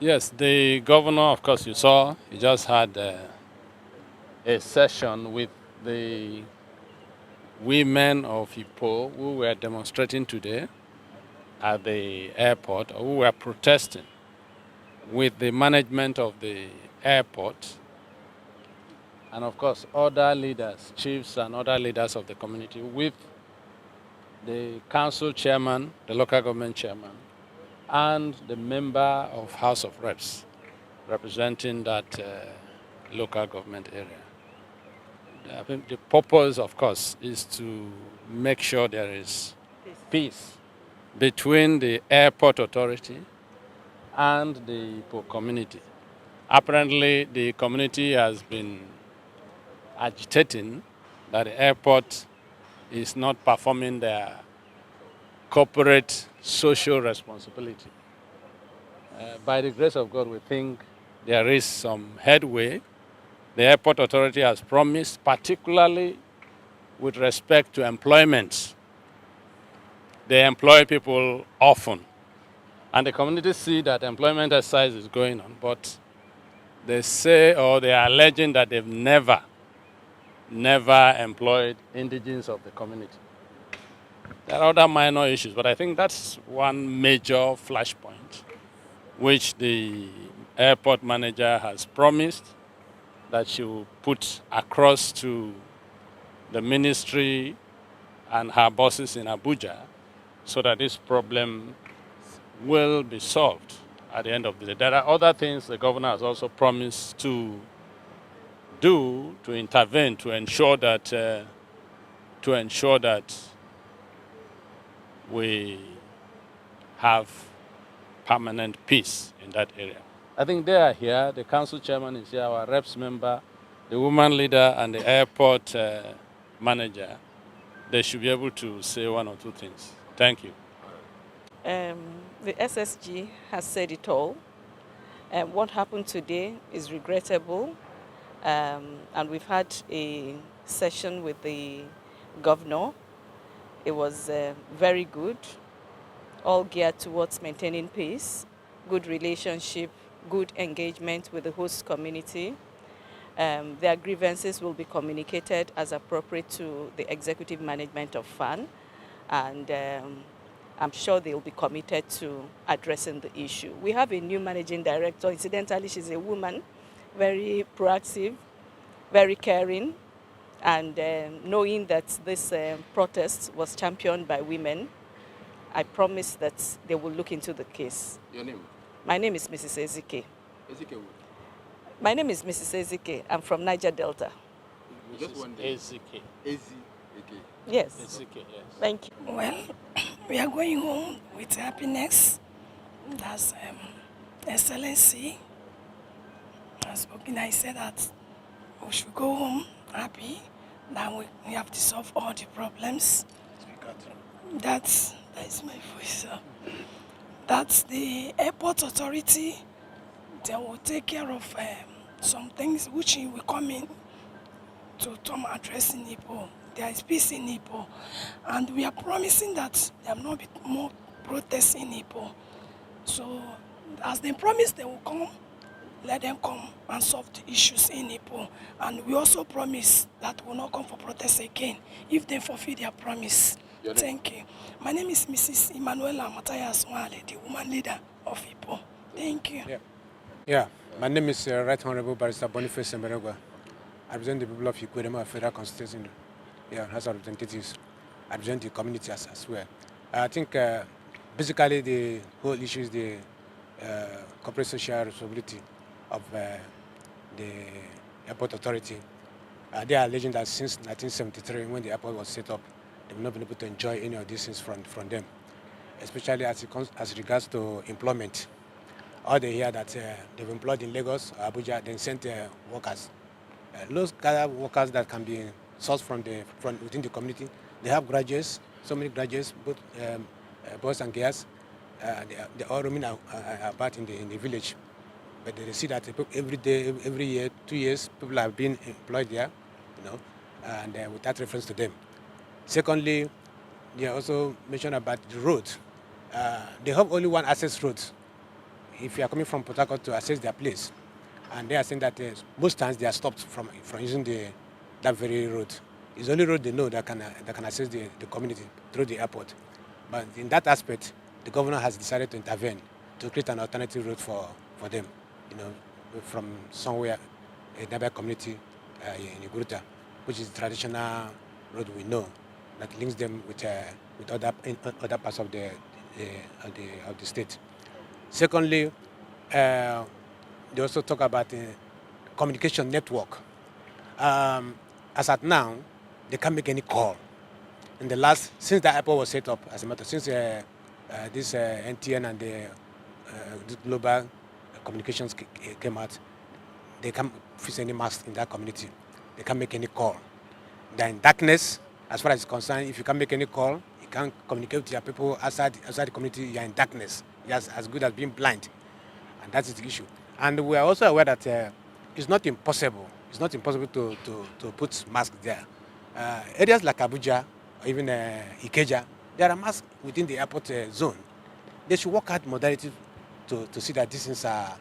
Yes, the governor, of course, you saw, he just had a session with the women of Ipo who were demonstrating today at the airport, or who were protesting with the management of the airport, and of course, other leaders, chiefs and other leaders of the community, with the council chairman, the local government chairman, and the member of House of Reps representing that local government area. I think the purpose, of course, is to make sure there is peace between the airport authority and the Ipo community. Apparently, the community has been agitating that the airport is not performing their corporate social responsibility. By the grace of God, we think there is some headway. The airport authority has promised, particularly with respect to employment. They employ people often. And the community see that employment exercise is going on, but they say, or they are alleging that they've never employed indigenes of the community. There are other minor issues, but I think that's one major flashpoint which the airport manager has promised that she will put across to the ministry and her bosses in Abuja so that this problem will be solved at the end of the day. There are other things the governor has also promised to do, to intervene, to ensure that we have permanent peace in that area. I think they are here. The council chairman is here, our reps member, the woman leader, and the airport manager. They should be able to say one or two things. Thank you. The SSG has said it all. What happened today is regrettable, and we've had a session with the governor. It was very good, all geared towards maintaining peace, good relationship, good engagement with the host community. Their grievances will be communicated as appropriate to the executive management of Faan, and I'm sure they'll be committed to addressing the issue. We have a new managing director. Incidentally, she's a woman, very proactive, very caring, and knowing that this protest was championed by women, I promise that they will look into the case. Your name? My name is Mrs. Ezike. Ezike who? My name is Mrs. Ezike. I'm from Niger Delta. Just one day. Ezike. Ezike. Yes. Ezike, yes. Thank you. Well, we are going home with happiness. That's Excellency has spoken. I said that we should go home happy. Now we have to solve all the problems. That is my voice, sir. That's the airport authority. They will take care of some things which will come in to address in Ipo. There is peace in Ipo, and we are promising that there will not be more protests in Ipo. So, as they promise they will come, let them come and solve the issues in Ipo. And we also promise that we will not come for protests again if they fulfill their promise. Thank you. My name is Mrs. Emanuela Matayas Wale, the woman leader of Ipo. Thank you. Yeah. My name is Right Honorable Barrister Boniface Semberegwa. I represent the people of Ikwerre Federal Constituency. As representatives, I represent the community as well. I think basically the whole issue is the corporate social responsibility of the airport authority. They are alleging that since 1973, when the airport was set up, they've not been able to enjoy any of these things from them, especially as regards to employment. Or they hear that they've employed in Lagos or Abuja, then sent workers. Those kind of workers that can be sourced from within the community. They have graduates, so many graduates, both boys and girls. They all roaming about in the village. But they see that every day, every year, 2 years, people are being employed there, and without reference to them. Secondly, they also mentioned about the road. They have only one access road, if you are coming from Port Harcourt to access their place, and they are saying that most times they are stopped from using that very road. It's the only road they know that can access the community through the airport. But in that aspect, the governor has decided to intervene to create an alternative route for them, from somewhere, a nearby community in Ikwerre, which is the traditional road we know that links them with other parts of the state. Secondly, they also talk about communication network. As at now, they can't make any call. Since the airport was set up, as a matter, since this NTN and the global communications came out, they can't fix any mast in that community. They can't make any call. They're in darkness, as far as it's concerned. If you can't make any call, you can't communicate with your people outside the community, you're in darkness. You're as good as being blind. And that is the issue. And we are also aware that it's not impossible. It's not impossible to put masks there. Areas like Abuja, or even Ikwerre, there are masks within the airport zone. They should work out modalities to see that these things are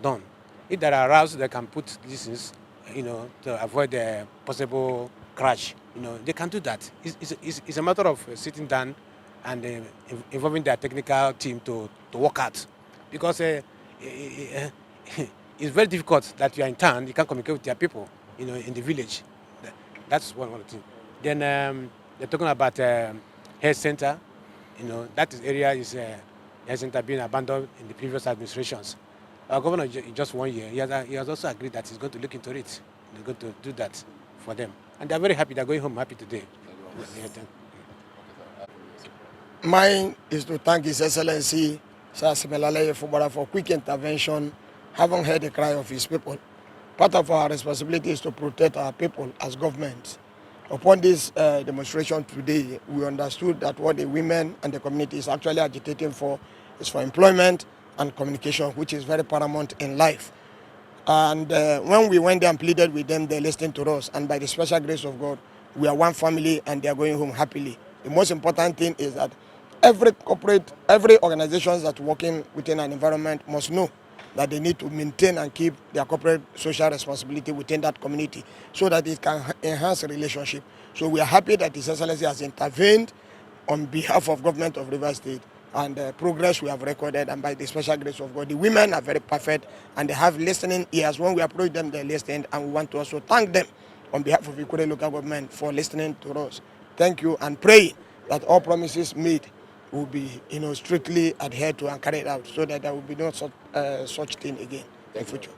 done. If there are routes that can put these things, to avoid a possible crash, they can do that. It's a matter of sitting down and involving their technical team to work out. Because it's very difficult that you are in town, you can't communicate with your people, in the village. That's one of the things. Then they're talking about health center. That area is health center being abandoned in the previous administrations. Our governor, in just 1 year, he has also agreed that he's going to look into it. He's going to do that for them. And they're very happy. They're going home happy today. Mine is to thank His Excellency, Sir Sim Fubara, for quick intervention, having heard the cry of his people. Part of our responsibility is to protect our people as government. Upon this demonstration today, we understood that what the women and the community is actually agitating for is for employment and communication, which is very paramount in life. And when we went there and pleaded with them, they listened to us. And by the special grace of God, we are one family and they are going home happily. The most important thing is that every organization that's working within an environment must know that they need to maintain and keep their corporate social responsibility within that community so that it can enhance the relationship. So we are happy that His Excellency has intervened on behalf of government of Rivers State, and the progress we have recorded, and by the special grace of God, the women are very perfect and they have listening ears. When we approach them, they listen, and we want to also thank them on behalf of Ikwerre local government for listening to us. Thank you, and pray that all promises made will be strictly adhered to and carried out so that there will be no such thing again in future.